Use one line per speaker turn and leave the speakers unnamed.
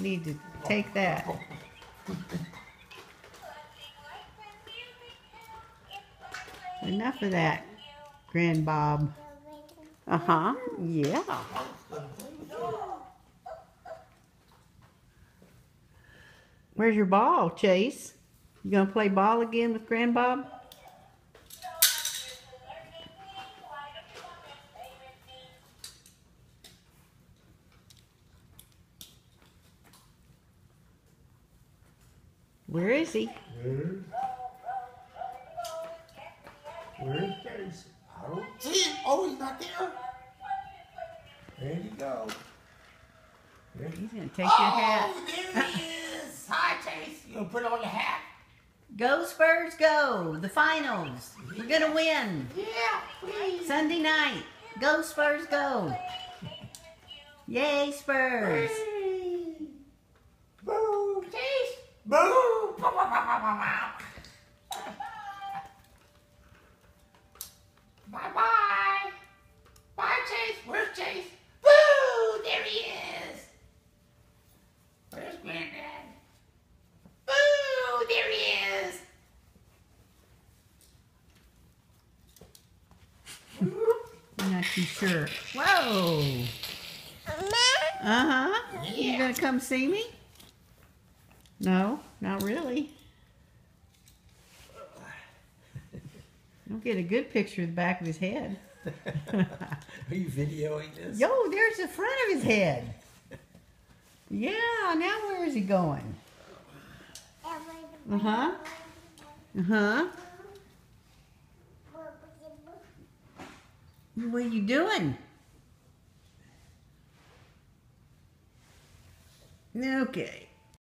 need to take that. Enough of that, Grandbob. Uh-huh, yeah. Where's your ball, Chase? You gonna play ball again with Grandbob? Where is he?
Where's Chase? I don't see him. Oh, he's not there. There you go. There.
He's gonna take your hat.
Oh, there he is. Hi, Chase. You gonna put on your hat?
Go Spurs, go! The finals. We're gonna win.
Yeah, please.
Sunday night. Go Spurs, go! Yay, Spurs!
Boo, Chase. Boo. Bye-bye. Bye, Chase. Where's Chase? Boo! There he is. Where's Granddad? Boo! There he is.
I'm not too sure. Whoa! Uh-huh. You gonna come see me? No, not really. Don't get a good picture of the back of his head.
Are you videoing this?
Yo, there's the front of his head. Yeah, now where is he going? Uh-huh. Uh-huh. What are you doing? Okay.